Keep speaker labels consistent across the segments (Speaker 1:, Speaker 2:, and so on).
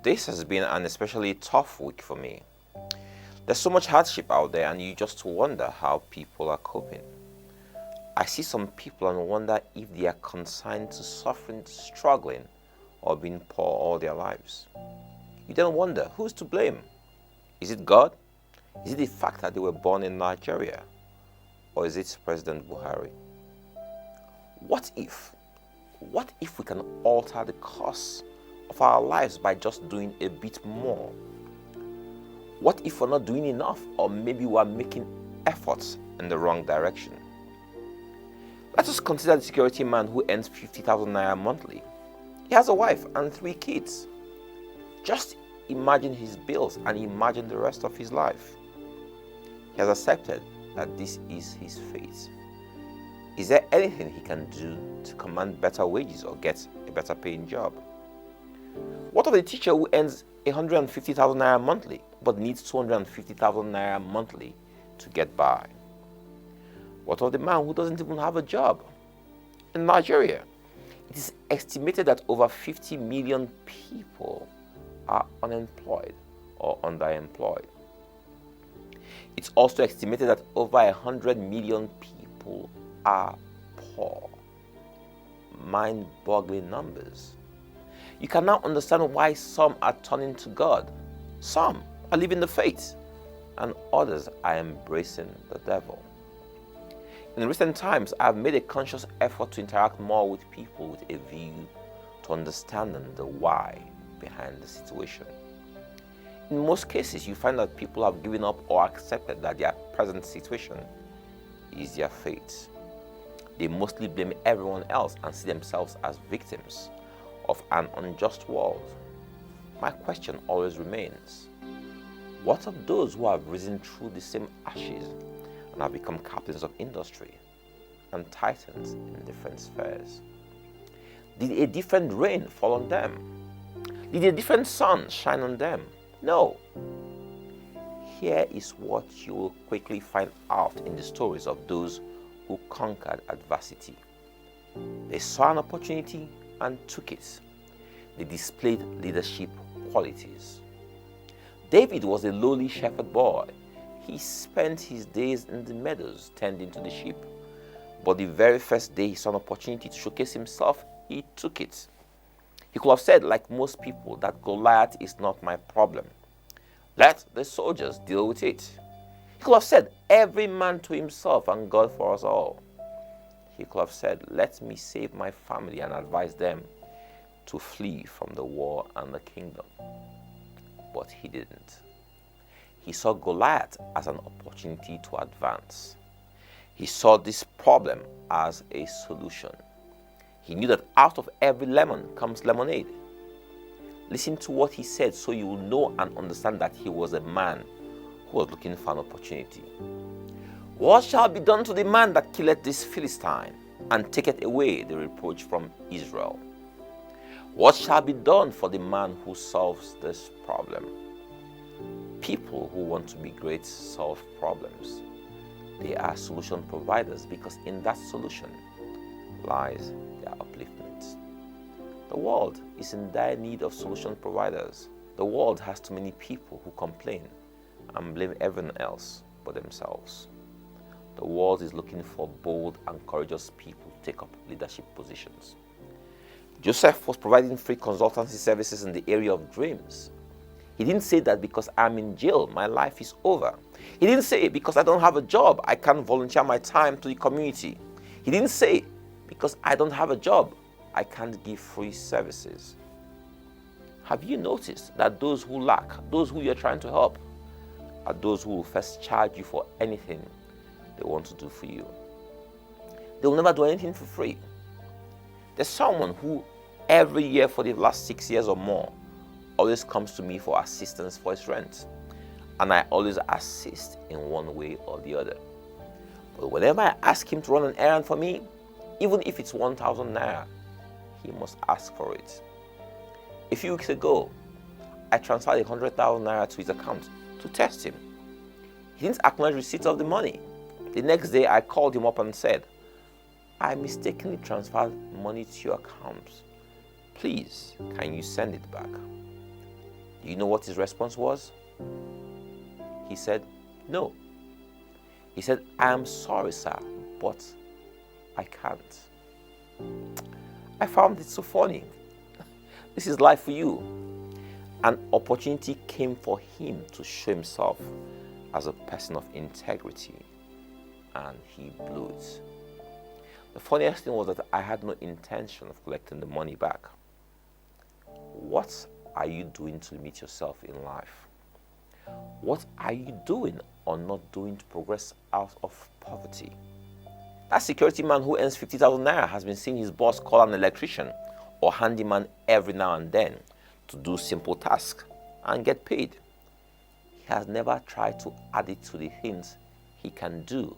Speaker 1: This has been an especially tough week for me. There's so much hardship out there, and you just wonder how people are coping. I see some people and wonder if they are consigned to suffering, struggling, or being poor all their lives. You then wonder, who's to blame? Is it God? Is it the fact that they were born in Nigeria? Or is it President Buhari? What if? What if we can alter the course of our lives by just doing a bit more? What if we're not doing enough, or maybe we're making efforts in the wrong direction? Let us consider the security man who earns 50,000 naira monthly. He has a wife and 3 kids. Just imagine his bills and imagine the rest of his life. He has accepted that this is his fate. Is there anything he can do to command better wages or get a better paying job? What of the teacher who earns 150,000 naira monthly but needs 250,000 naira monthly to get by? What of the man who doesn't even have a job? In Nigeria, it is estimated that over 50 million people are unemployed or underemployed. It's also estimated that over 100 million people are poor. Mind-boggling numbers. You can now understand why some are turning to God, some are leaving the faith, and others are embracing the devil. In recent times, I've made a conscious effort to interact more with people with a view to understanding the why behind the situation. In most cases, you find that people have given up or accepted that their present situation is their fate. They mostly blame everyone else and see themselves as victims of an unjust world. My question always remains, what of those who have risen through the same ashes and have become captains of industry and titans in different spheres? Did a different rain fall on them? Did a different sun shine on them? No. Here is what you will quickly find out in the stories of those who conquered adversity. They saw an opportunity and took it. They displayed leadership qualities. David was a lowly shepherd boy. He spent his days in the meadows tending to the sheep. But the very first day he saw an opportunity to showcase himself, he took it. He could have said, like most people, that Goliath is not my problem. Let the soldiers deal with it. He could have said, every man to himself and God for us all. He could have said, let me save my family and advise them to flee from the war and the kingdom. But he didn't. He saw Goliath as an opportunity to advance. He saw this problem as a solution. He knew that out of every lemon comes lemonade. Listen to what he said so you will know and understand that he was a man who was looking for an opportunity. What shall be done to the man that killeth this Philistine and taketh away the reproach from Israel? What shall be done for the man who solves this problem? People who want to be great solve problems. They are solution providers because in that solution lies their upliftment. The world is in dire need of solution providers. The world has too many people who complain and blame everyone else but themselves. The world is looking for bold and courageous people to take up leadership positions. Joseph was providing free consultancy services in the area of dreams. He didn't say that because I'm in jail, my life is over. He didn't say because I don't have a job, I can't volunteer my time to the community. He didn't say because I don't have a job, I can't give free services. Have you noticed that those who lack, those who you're trying to help, are those who will first charge you for anything they want to do for you? They will never do anything for free. There's someone who every year for the last 6 years or more always comes to me for assistance for his rent. And I always assist in one way or the other. But whenever I ask him to run an errand for me, even if it's 1,000 naira, he must ask for it. A few weeks ago, I transferred 100,000 naira to his account to test him. He didn't acknowledge receipt of the money. The next day, I called him up and said, I mistakenly transferred money to your account. Please, can you send it back? Do you know what his response was? He said, "No." He said, "I am sorry, sir, but I can't." I found it so funny. This is life for you. An opportunity came for him to show himself as a person of integrity, and he blew it. The funniest thing was that I had no intention of collecting the money back. What are you doing to limit yourself in life? What are you doing or not doing to progress out of poverty? That security man who earns 50,000 naira has been seeing his boss call an electrician or handyman every now and then to do simple tasks and get paid. He has never tried to add it to the things he can do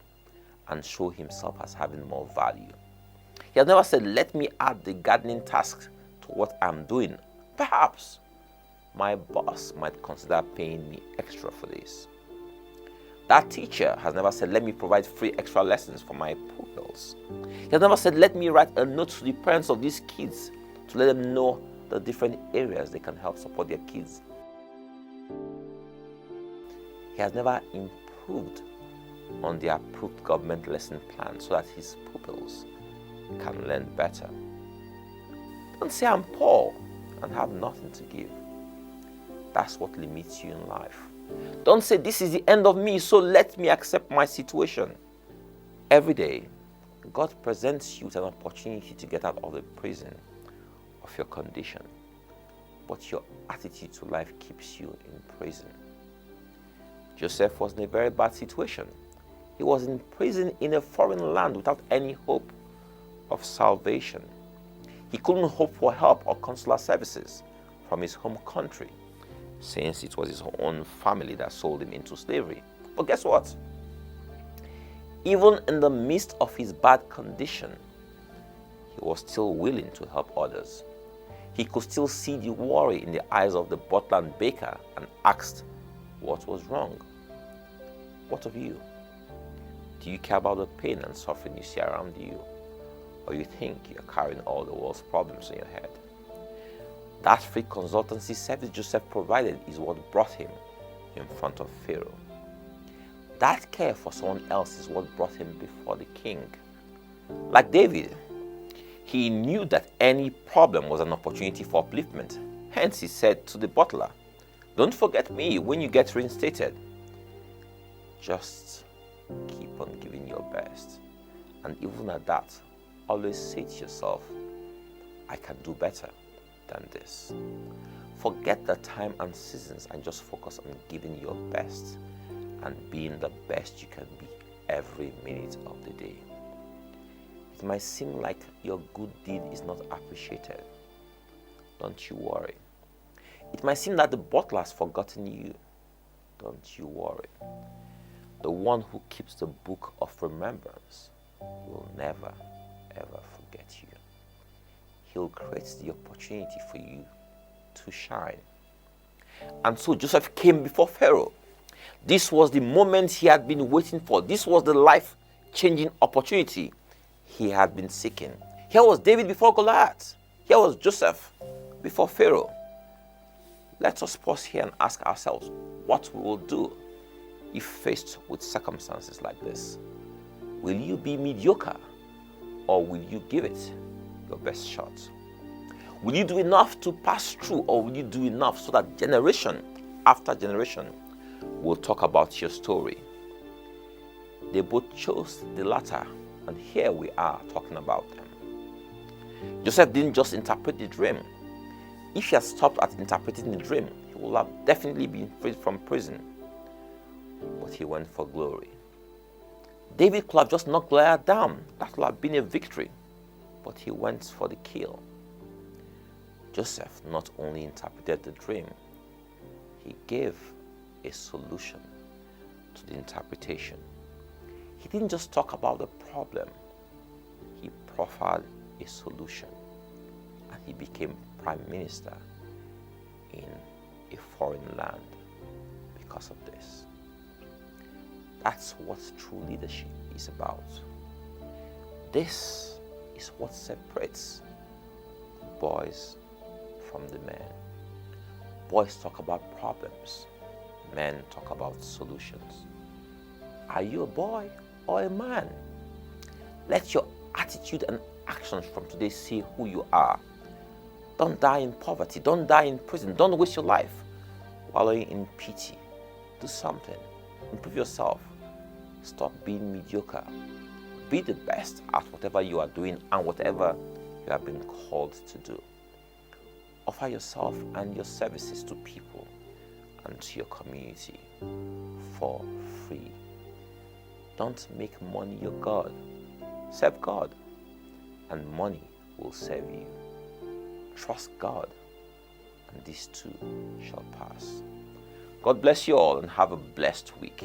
Speaker 1: and show himself as having more value. He has never said, "Let me add the gardening task to what I'm doing. Perhaps my boss might consider paying me extra for this." That teacher has never said, "Let me provide free extra lessons for my pupils." He has never said, "Let me write a note to the parents of these kids to let them know the different areas they can help support their kids." He has never improved on the approved government lesson plan so that his pupils can learn better. Don't say, "I'm poor and have nothing to give." That's what limits you in life. Don't say, "This is the end of me, so let me accept my situation." Every day, God presents you with an opportunity to get out of the prison of your condition, but your attitude to life keeps you in prison. Joseph was in a very bad situation. He was in prison in a foreign land without any hope of salvation. He couldn't hope for help or consular services from his home country, since it was his own family that sold him into slavery. But guess what? Even in the midst of his bad condition, he was still willing to help others. He could still see the worry in the eyes of the butler and baker and asked what was wrong. What of you? Do you care about the pain and suffering you see around you? Or you think you're carrying all the world's problems in your head? That free consultancy service Joseph provided is what brought him in front of Pharaoh. That care for someone else is what brought him before the king. Like David, he knew that any problem was an opportunity for upliftment. Hence, he said to the butler, "Don't forget me when you get reinstated. Just keep on giving your best. And even at that, always say to yourself, I can do better than this." Forget the time and seasons and just focus on giving your best and being the best you can be every minute of the day. It might seem like your good deed is not appreciated. Don't you worry. It might seem that the butler has forgotten you. Don't you worry. The one who keeps the book of remembrance will never, ever forget you. He'll create the opportunity for you to shine. And so Joseph came before Pharaoh. This was the moment he had been waiting for. This was the life-changing opportunity he had been seeking. Here was David before Goliath. Here was Joseph before Pharaoh. Let us pause here and ask ourselves what we will do if faced with circumstances like this. Will you be mediocre, or will you give it your best shot? Will you do enough to pass through, or will you do enough so that generation after generation will talk about your story? They both chose the latter, and here we are talking about them. Joseph didn't just interpret the dream. If he had stopped at interpreting the dream, he would have definitely been freed from prison. But he went for glory. David could have just knocked Goliath down. That would have been a victory. But he went for the kill. Joseph not only interpreted the dream, he gave a solution to the interpretation. He didn't just talk about the problem, he proffered a solution, and he became prime minister in a foreign land because of this. That's what true leadership is about. This is what separates the boys from the men. Boys talk about problems. Men talk about solutions. Are you a boy or a man? Let your attitude and actions from today say who you are. Don't die in poverty. Don't die in prison. Don't waste your life wallowing in pity. Do something. Improve yourself. Stop being mediocre. Be the best at whatever you are doing and whatever you have been called to do. Offer yourself and your services to people and to your community for free. Don't make money your God. Serve God, and money will serve you. Trust God, and these too shall pass. God bless you all and have a blessed week.